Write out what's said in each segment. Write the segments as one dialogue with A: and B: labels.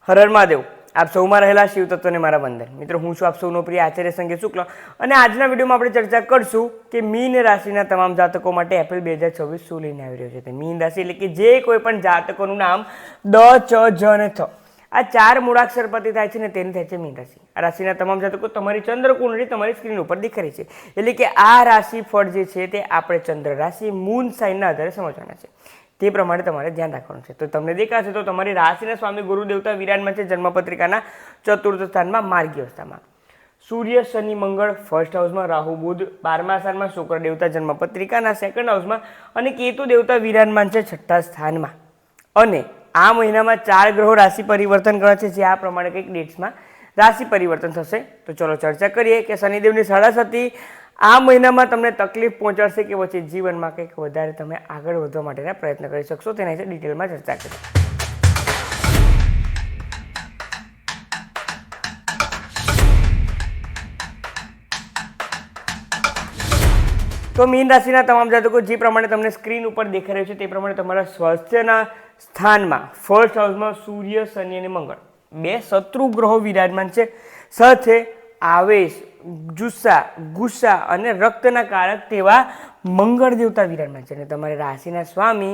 A: હર હર મહાદેવ। આપ સૌમાં રહેલા શિવ તત્વને મારા વંદન। મિત્રો, હું છું આપ સૌનો પ્રિય આચાર્ય સંકેત શુક્લ અને આજના વિડીયોમાં આપણે ચર્ચા કરશું કે મીન રાશિના તમામ જાતકો માટે એપ્રિલ 2024 શું લઈને આવી રહ્યો છે। મીન રાશિ એટલે કે જે કોઈ પણ જાતકોનું નામ દ, ચ, જ અને થ આ ચાર મૂળાક્ષર પરથી થાય છે ને તેને થાય છે મીન રાશિ। આ રાશિના તમામ જાતકો તમારી ચંદ્ર કુંડળી તમારી સ્ક્રીન ઉપર દેખાઈ રહી છે, એટલે કે આ રાશિફળ જે છે તે આપણે ચંદ્ર રાશિ મૂન સાઇનના આધારે સમજવાના છે। તે પ્રમાણે તમારે ધ્યાન રાખવાનું છે। તો તમને દેખાશે તો તમારી રાશિના સ્વામી ગુરુ દેવતા વિરાજમાન છે જન્મપત્રિકાના ચતુર્થ સ્થાનમાં માર્ગી અવસ્થામાં। સૂર્ય, શનિ, મંગળ ફર્સ્ટ હાઉસમાં, રાહુ, બુધ 12મા સ્થાનમાં, શુક્ર દેવતા જન્મપત્રિકાના સેકન્ડ હાઉસમાં અને કેતુ દેવતા વિરાજમાન છે છઠ્ઠા સ્થાનમાં। અને આ મહિનામાં 4 ગ્રહો રાશિ પરિવર્તન કરે છે, જે આ પ્રમાણે કંઈક ડેટ્સમાં રાશિ પરિવર્તન થશે। તો ચલો ચર્ચા કરીએ કે શનિદેવની સાડાસતી આ મહિનામાં તમને તકલીફ પહોંચાડશે કે પછી જીવનમાં કંઈક વધારે તમે આગળ વધવા માટેના પ્રયત્ન કરી શકશો, તેના વિશે ડિટેલમાં ચર્ચા કરીએ। તો મીન રાશિના તમામ જાતકો જે પ્રમાણે તમને સ્ક્રીન ઉપર દેખાઈ રહ્યું છે તે પ્રમાણે તમારા સ્વાસ્થ્યના સ્થાનમાં ફર્સ્ટ હાઉસમાં સૂર્ય, શનિ અને મંગળ બે શત્રુ ગ્રહો વિરાજમાન છે, સાથે આવેશ, જુસ્સા, ગુસ્સા અને રક્તના કારક તેવા મંગળ દેવતા વિરાજમાન છે। અને તમારી રાશિના સ્વામી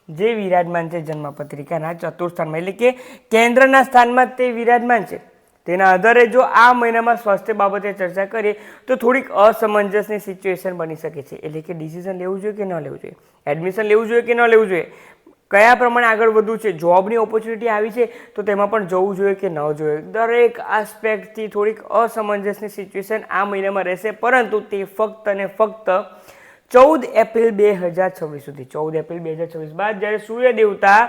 A: જે વિરાજમાન છે જન્મપત્રિકાના ચતુર્થ સ્થાનમાં એટલે કે કેન્દ્રના સ્થાનમાં તે વિરાજમાન છે, તેના આધારે જો આ મહિનામાં સ્વાસ્થ્ય બાબતે ચર્ચા કરીએ તો થોડીક અસમંજસની સિચ્યુએશન બની શકે છે, એટલે કે ડિસિઝન લેવું જોઈએ કે ન લેવું જોઈએ, એડમિશન લેવું જોઈએ કે ન લેવું જોઈએ, કયા પ્રમાણે આગળ વધવું છે, જોબની ઓપોર્ચ્યુનિટી આવી છે તો તેમાં પણ જવું જોઈએ કે ન જોઈએ, દરેક આસ્પેક્ટથી થોડીક અસમંજસની સિચ્યુએશન આ મહિનામાં રહેશે। પરંતુ તે ફક્ત અને ફક્ત 14 એપ્રિલ 2026 સુધી, 14 એપ્રિલ 2026 બાદ જ્યારે સૂર્ય દેવતા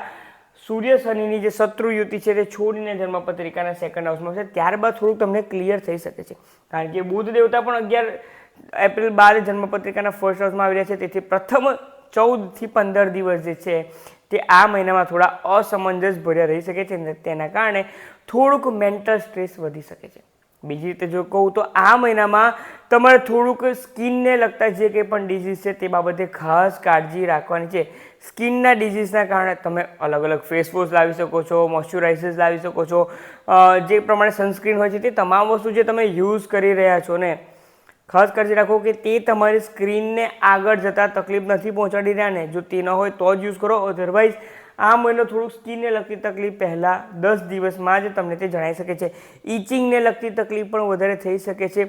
A: સૂર્ય શનિની જે શત્રુ યુતિ છે તે છોડીને જન્મપત્રિકાના સેકન્ડ હાઉસમાં છે, ત્યારબાદ થોડુંક તમને ક્લિયર થઈ શકે છે, કારણ કે બુધ દેવતા પણ 11 એપ્રિલ બાદ જન્મપત્રિકાના ફર્સ્ટ હાઉસમાં આવી રહ્યા છે, તેથી પ્રથમ 14 થી 15 દિવસ જે છે તે આ મહિનામાં થોડા અસમંજસ ભર્યા રહી શકે છે, તેના કારણે થોડુંક મેન્ટલ સ્ટ્રેસ વધી શકે છે। બીજી રીતે જો કહું તો આ મહિનામાં તમારે થોડુંક સ્કિનને લગતા જે કંઈ પણ ડિઝીઝ છે તે બાબતે ખાસ કાળજી રાખવાની છે। સ્કિનના ડિઝીઝના કારણે તમે અલગ અલગ ફેસ વોશ લાવી શકો છો, મોઇશ્ચરાઇઝર્સ લાવી શકો છો, જે પ્રમાણે સનસ્ક્રીન હોય છે તે તમામ વસ્તુ જે તમે યુઝ કરી રહ્યા છો ને ખાસ કાળજી રાખો કે તે તમારી સ્ક્રીનને આગળ જતાં તકલીફ નથી પહોંચાડી રહ્યા ને, જો તે ન હોય તો જ યુઝ કરો, અધરવાઇઝ આ મહિનો થોડુંક સ્કિનને લગતી તકલીફ પહેલાં 10 દિવસમાં જ તમને તે જણાઈ શકે છે। ઇચિંગને લગતી તકલીફ પણ વધારે થઈ શકે છે,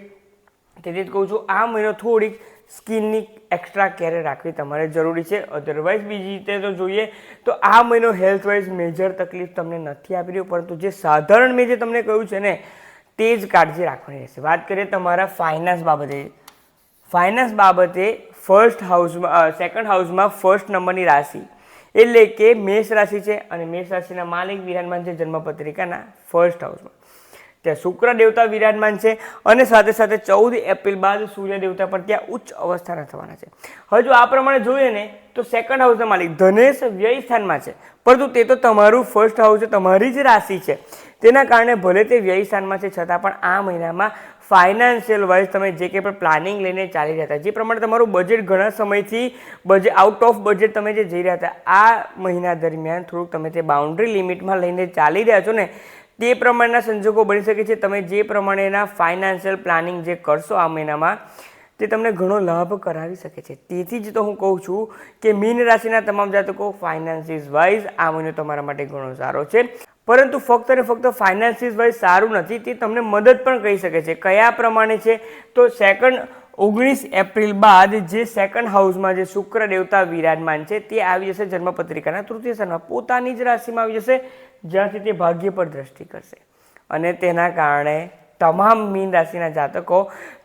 A: તેથી જ કહું છું આ મહિનો થોડીક સ્કિનની એક્સ્ટ્રા કેર રાખવી તમારે જરૂરી છે। અધરવાઇઝ બીજી રીતે તો જોઈએ તો આ મહિનો હેલ્થવાઇઝ મેજર તકલીફ તમને નથી આપી રહ્યો, પરંતુ જે સાધારણ મેં જે તમને કહ્યું છે ને તે જ કાળજી રાખવાની રહેશે। વાત કરીએ તમારા ફાઇનાન્સ બાબતે ફર્સ્ટ હાઉસમાં સેકન્ડ હાઉસમાં ફર્સ્ટ નંબરની રાશિ એટલે કે મેષ રાશિ છે, અને મેષ રાશિના માલિક વિરાજમાન છે જન્મપત્રિકાના ફર્સ્ટ હાઉસમાં, ત્યાં શુક્ર દેવતા વિરાજમાન છે, અને સાથે સાથે 14 એપ્રિલ બાદ સૂર્ય દેવતા પણ ત્યાં ઉચ્ચ અવસ્થાના થવાના છે। હવે જો આ પ્રમાણે જોઈએ ને તો સેકન્ડ હાઉસના માલિક ધનેશ વ્યય સ્થાનમાં છે, પરંતુ તે તો તમારું ફર્સ્ટ હાઉસ છે, તમારી જ રાશિ છે, તેના કારણે ભલે તે વ્યય સ્થાનમાં છે છતાં પણ આ મહિનામાં ફાઇનાન્શિયલ વાઇઝ તમે જે કંઈ પણ પ્લાનિંગ લઈને ચાલી રહ્યા હતા, જે પ્રમાણે તમારું બજેટ ઘણા સમયથી આઉટ ઓફ બજેટ તમે જે જઈ રહ્યા હતા, આ મહિના દરમિયાન થોડુંક તમે તે બાઉન્ડ્રી લિમિટમાં લઈને ચાલી રહ્યા છો ને તે પ્રમાણેના સંજોગો બની શકે છે। તમે જે પ્રમાણેના ફાઇનાન્શિયલ પ્લાનિંગ જે કરશો આ મહિનામાં તે તમને ઘણો લાભ કરાવી શકે છે। તેથી જ તો હું કહું છું કે મીન રાશિના તમામ જાતકો ફાઇનાન્સિસ વાઇઝ આ મહિનો તમારા માટે ઘણો સારો છે, પરંતુ ફક્ત અને ફક્ત ફાઇનાન્સિસ વાઇઝ સારું નથી, તે તમને મદદ પણ કરી શકે છે। કયા પ્રમાણે છે તો 19 એપ્રિલ બાદ જે સેકન્ડ હાઉસમાં જે શુક્ર દેવતા વિરાજમાન છે તે આવી જશે જન્મપત્રિકાના તૃતીય સ્થાનમાં, પોતાની જ રાશિમાં આવી જશે જ્યાંથી તે ભાગ્ય પર દ્રષ્ટિ કરશે, અને તેના કારણે તમામ મીન રાશિના જાતકો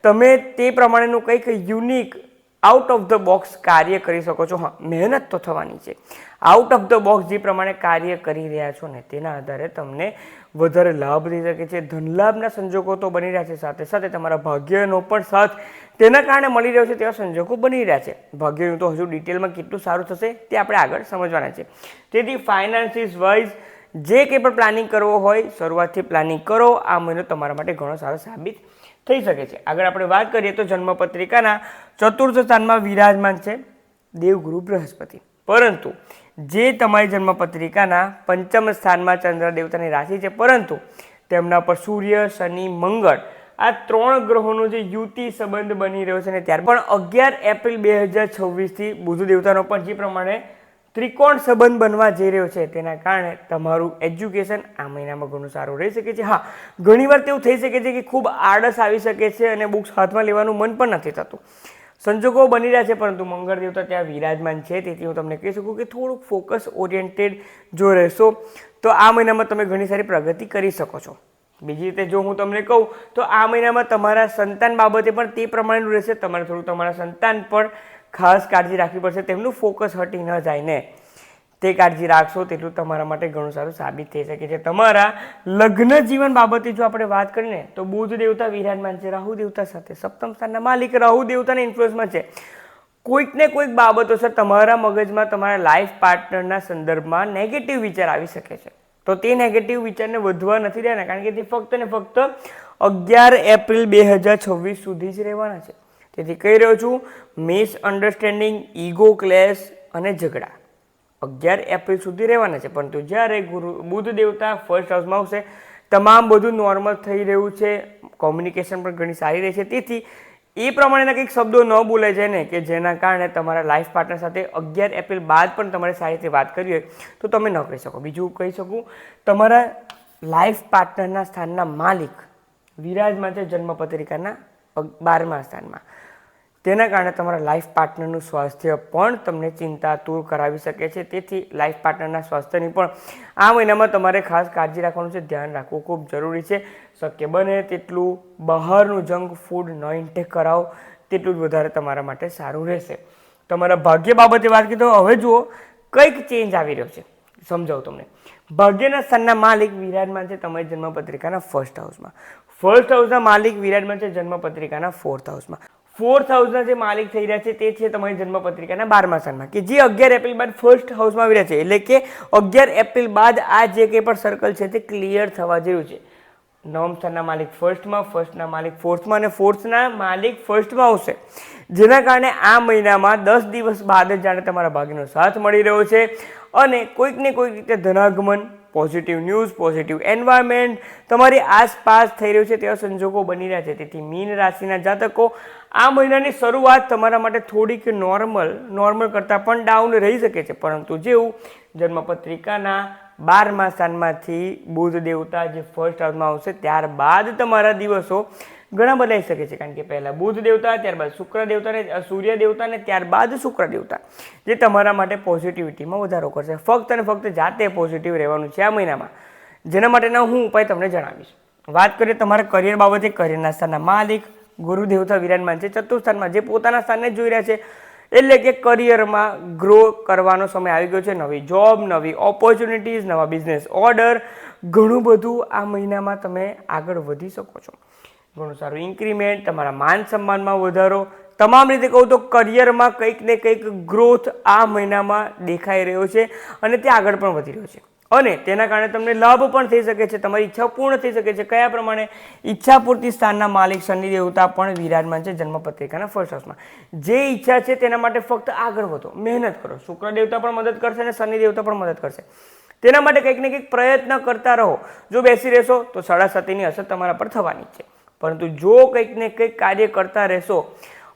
A: તમે તે પ્રમાણેનું કંઈક unique out of the box કાર્ય કરી શકો છો। હા, મહેનત તો થવાની છે, આઉટ ઓફ ધ બોક્સ જે પ્રમાણે કાર્ય કરી રહ્યા છો ને તેના આધારે તમને વધારે લાભ થઈ શકે છે, ધનલાભના સંજોગો તો બની રહ્યા છે, સાથે સાથે તમારા ભાગ્યનો પણ સાથ તેના કારણે મળી રહ્યો છે તેવા સંજોગો બની રહ્યા છે। ભાગ્યનું તો હજુ ડિટેલમાં કેટલું સારું થશે તે આપણે આગળ સમજવાના છે। તેથી ફાઇનાન્સિસ વાઇઝ જે કંઈ પણ પ્લાનિંગ કરવો હોય શરૂઆતથી પ્લાનિંગ કરો, આ મહિનો તમારા માટે ઘણો સારો સાબિત થઈ શકે છે। આગળ આપણે વાત કરીએ તો જન્મપત્રિકાના ચતુર્થ સ્થાનમાં વિરાજમાન છે દેવગુરુ બૃહસ્પતિ, પરંતુ જે તમારી જન્મપત્રિકાના પંચમ સ્થાનમાં ચંદ્ર દેવતાની રાશિ છે, પરંતુ તેમના પર સૂર્ય, શનિ, મંગળ આ 3 ગ્રહોનો જે યુતિ સંબંધ બની રહ્યો છે ને ત્યાર પણ 11 એપ્રિલ 2026થી બુધ દેવતાનો પણ જે પ્રમાણે ત્રિકોણ સંબંધ બનવા જઈ રહ્યો છે, તેના કારણે તમારું એજ્યુકેશન આ મહિનામાં ઘણું સારું રહી શકે છે. હા, ઘણીવાર તેવું થઈ શકે છે કે ખૂબ આળસ આવી શકે છે અને બુક્સ હાથમાં લેવાનું મન પણ નથી થતું. સંજોગો બની રહ્યા છે, પરંતુ મંગળ દેવતા ત્યાં વિરાજમાન છે, તેથી હું તમને કહી શકું કે થોડુંક ફોકસ ઓરિએન્ટેડ જો રહેશો તો આ મહિનામાં તમે ઘણી સારી પ્રગતિ કરી શકો છો. બીજી રીતે જો હું તમને કહું તો આ મહિનામાં તમારા સંતાન બાબતે પણ તે પ્રમાણેનું રહેશે. તમારે થોડું તમારા સંતાન પર ખાસ કાળજી રાખવી પડશે, તેમનું ફોકસ હટી ન જાય ને તે કાળજી રાખશો તેટલું તમારા માટે ઘણું સારું સાબિત થઈ શકે છે. તમારા લગ્ન જીવન બાબતે જો આપણે વાત કરીએ તો બુધ દેવતા વિરાજમાન છે રાહુ દેવતા સાથે, સપ્તમ સ્થાનના માલિક રાહુ દેવતાના ઇન્ફ્લુઅન્સમાં છે. કોઈક ને કોઈક બાબતો છે તમારા મગજમાં તમારા લાઈફ પાર્ટનરના સંદર્ભમાં નેગેટિવ વિચાર આવી શકે છે, તો તે નેગેટિવ વિચારને વધવા નથી દેવાના, કારણ કે તે ફક્ત ને ફક્ત 11 એપ્રિલ 2026 સુધી જ રહેવાના છે. તેથી કહી રહ્યો છું, મિસઅન્ડરસ્ટેન્ડિંગ, ઈગો ક્લેશ અને ઝઘડા 11 એપ્રિલ સુધી રહેવાના છે, પરંતુ જ્યારે બુધ દેવતા ફર્સ્ટ હાઉસમાં આવશે તમામ બધું નોર્મલ થઈ રહ્યું છે, કોમ્યુનિકેશન પણ ઘણી સારી રહે છે. તેથી એ પ્રમાણેના કંઈક શબ્દો ન બોલાઈ જાય ને કે જેના કારણે તમારા લાઈફ પાર્ટનર સાથે 11 એપ્રિલ બાદ પણ તમારે સારી રીતે વાત કરવી હોય તો તમે ન કહી શકો. બીજું કહી શકું, તમારા લાઈફ પાર્ટનરના સ્થાનના માલિક વિરાજમાન છે જન્મપત્રિકાના 12મા સ્થાનમાં, તેના કારણે તમારા લાઈફ પાર્ટનરનું સ્વાસ્થ્ય પણ તમને ચિંતાતુર કરાવી શકે છે. તેથી લાઈફ પાર્ટનરના સ્વાસ્થ્યની પણ આ મહિનામાં તમારે ખાસ કાળજી રાખવાનું છે, ધ્યાન રાખવું ખૂબ જરૂરી છે. શક્ય બને તેટલું બહારનું જંક ફૂડ ન ઇન્ટેક કરાવો, તેટલું જ વધારે તમારા માટે સારું રહેશે. તમારા ભાગ્ય બાબતે વાત કરીએ તો હવે જુઓ કંઈક ચેન્જ આવી રહ્યો છે, સમજાવું તમને. ભાગ્યના સ્થાનના માલિક વિરાજમાન છે તમારી જન્મપત્રિકાના ફર્સ્ટ હાઉસમાં. ફર્સ્ટ હાઉસના માલિક વિરાજમાન છે જન્મપત્રિકાના ફોર્થ હાઉસમાં. ફોર્થ હાઉસના જે માલિક થઈ રહ્યા છે તે છે તમારી જન્મપત્રિકાના 12મા સ્થાનમાં, કે જે 11 એપ્રિલ બાદ ફર્સ્ટ હાઉસમાં આવી રહ્યા છે. એટલે કે 11 એપ્રિલ બાદ આ જે કંઈ પણ સર્કલ છે તે ક્લિયર થવા જેવું છે. 9મા સ્થાનના માલિક ફર્સ્ટમાં, ફર્સ્ટના માલિક ફોર્થમાં અને ફોર્થના માલિક ફર્સ્ટમાં આવશે, જેના કારણે આ મહિનામાં 10 દિવસ બાદ જ જાણે તમારા ભાગ્યનો સાથ મળી રહ્યો છે અને કોઈક ને કોઈક રીતે ધનાગમન, પોઝિટિવ ન્યૂઝ, પોઝિટિવ એન્વાયરમેન્ટ તમારી આસપાસ થઈ રહ્યું છે તેવા સંજોગો બની રહ્યા છે. તેથી મીન રાશિના જાતકો આ મહિનાની શરૂઆત તમારા માટે થોડીક નોર્મલ કરતાં પણ ડાઉન રહી શકે છે, પરંતુ જેવું જન્મપત્રિકાના 12મા સ્થાનમાંથી બુધ દેવતા જે ફર્સ્ટ હાઉસમાં આવશે ત્યારબાદ તમારા દિવસો ઘણા બદલાઈ શકે છે. કારણ કે પહેલાં બુધ દેવતા, ત્યારબાદ શુક્ર દેવતા, સૂર્ય દેવતા અને ત્યારબાદ શુક્ર દેવતા, જે તમારા માટે પોઝિટિવિટીમાં વધારો કરશે. ફક્ત અને ફક્ત જાતે પોઝિટિવ રહેવાનું છે આ મહિનામાં, જેના માટેના હું ઉપાય તમને જણાવીશ. વાત કરીએ તમારા કરિયર બાબતે, કરિયરના સ્થાનના માલિક ગુરુ દેવતા વિરાજમાન છે ચતુર્થ સ્થાનમાં, જે પોતાના સ્થાનને જોઈ રહ્યા છે. એટલે કે કરિયરમાં ગ્રો કરવાનો સમય આવી ગયો છે. નવી જોબ, નવી ઓપોર્ચ્યુનિટીઝ, નવા બિઝનેસ ઓર્ડર, ઘણું બધું આ મહિનામાં તમે આગળ વધી શકો છો. ઘણું સારું ઇન્ક્રીમેન્ટ, તમારા માન સન્માનમાં વધારો, તમામ રીતે કહું તો કરિયરમાં કંઈક ને કંઈક ગ્રોથ આ મહિનામાં દેખાઈ રહ્યો છે અને તે આગળ પણ વધી રહ્યો છે. અને તેના કારણે તમને લાભ પણ થઈ શકે છે, તમારી ઈચ્છા પૂર્ણ થઈ શકે છે. કયા પ્રમાણે? ઈચ્છા પૂર્તિ સ્થાનના માલિક શનિ દેવતા પણ વિરાજમાન છે જન્મપત્રિકાના ફર્સ્ટ હાઉસમાં. જે ઈચ્છા છે તેના માટે ફક્ત આગળ વધો, મહેનત કરો. શુક્ર દેવતા પણ મદદ કરશે અને શનિ દેવતા પણ મદદ કરશે. તેના માટે કંઈક ને કંઈક પ્રયત્ન કરતા રહો. જો બેસી રહેશો તો 7.5ની અસર તમારા પર થવાની છે, પરંતુ જો કંઈક ને કંઈક કાર્ય કરતા રહેશો,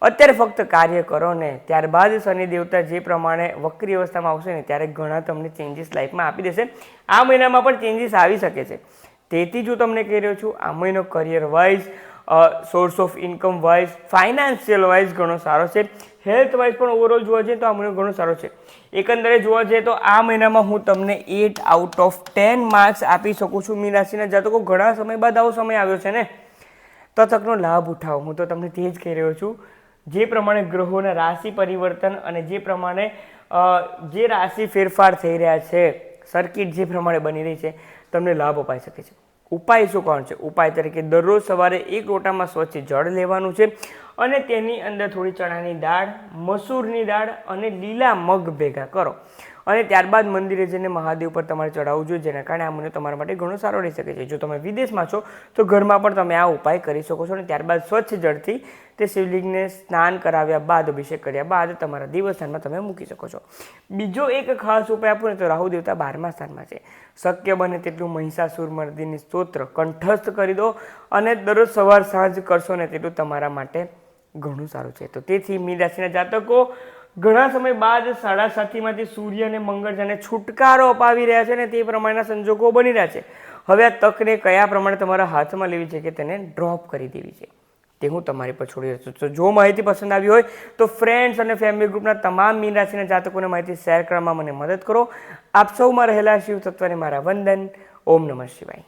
A: અત્યારે ફક્ત કાર્ય કરો ને ત્યારબાદ શનિ દેવતા જે પ્રમાણે વક્રી અવસ્થામાં આવશે ને ત્યારે ઘણા તમને ચેન્જીસ લાઈફમાં આપી દેશે. આ મહિનામાં પણ ચેન્જીસ આવી શકે છે. તેથી જ હું તમને કહી રહ્યો છું, આ મહિનો career wise, source of income wise, financial wise ઘણો સારો છે. હેલ્થ વાઇઝ પણ ઓવરઓલ જોવા જઈએ તો આ મહિનો ઘણો સારો છે. એકંદરે જોવા જઈએ તો આ મહિનામાં હું તમને 8 આઉટ ઓફ 10 માર્ક્સ આપી શકું છું. મીન રાશિના જાતકો, ઘણા સમય બાદ આવો સમય આવ્યો છે ને, તો તકનો લાભ ઉઠાવો. હું તો તમને તે જ કહી રહ્યો છું. જે પ્રમાણે ગ્રહોના રાશિ પરિવર્તન અને જે પ્રમાણે જે રાશિ ફેરફાર થઈ રહ્યા છે, સર્કિટ જે પ્રમાણે બની રહી છે, તમને લાભ અપાઈ શકે છે. ઉપાય શું કોણ છે? ઉપાય તરીકે દરરોજ સવારે 1 લોટામાં સ્વચ્છ જળ લેવાનું છે અને તેની અંદર થોડી ચણાની દાળ, મસૂરની દાળ અને લીલા મગ ભેગા કરો અને ત્યારબાદ મંદિરે જઈને મહાદેવ પર તમારે ચડાવવું જોઈએ, જેના કારણે આ મહિનો તમારા માટે ઘણો સારો રહી શકે છે. જો તમે વિદેશમાં છો તો ઘરમાં પણ તમે આ ઉપાય કરી શકો છો અને ત્યારબાદ સ્વચ્છ જળથી તે શિવલિંગને સ્નાન કરાવ્યા બાદ, અભિષેક કર્યા બાદ તમારા દેવસ્થાનમાં તમે મૂકી શકો છો. બીજો એક ખાસ ઉપાય આપો ને તો રાહુ દેવતા 12મા સ્થાનમાં છે. શક્ય બને તેટલું મહિષાસુર મર્દિની સ્તોત્ર કંઠસ્થ કરી દો અને દરરોજ સવાર સાંજ કરશો ને તેટલું તમારા માટે ઘણું સારું છે. તો તેથી મીન રાશિના જાતકો ઘણા સમય બાદ 7:30માંથી સૂર્ય અને મંગળ જાણે છુટકારો અપાવી રહ્યા છે ને તે પ્રમાણેના સંજોગો બની રહ્યા છે. હવે આ તકને કયા પ્રમાણે તમારા હાથમાં લેવી છે કે તેને ડ્રોપ કરી દેવી છે તે હું તમારી પર છોડી રહ્યો છું. તો જો માહિતી પસંદ આવી હોય તો ફ્રેન્ડ્સ અને ફેમિલી ગ્રુપના તમામ મીન રાશિના જાતકોને માહિતી શેર કરવામાં મને મદદ કરો. આપ સૌમાં રહેલા શિવ તત્વને મારા વંદન. ઓમ નમઃ શિવાય.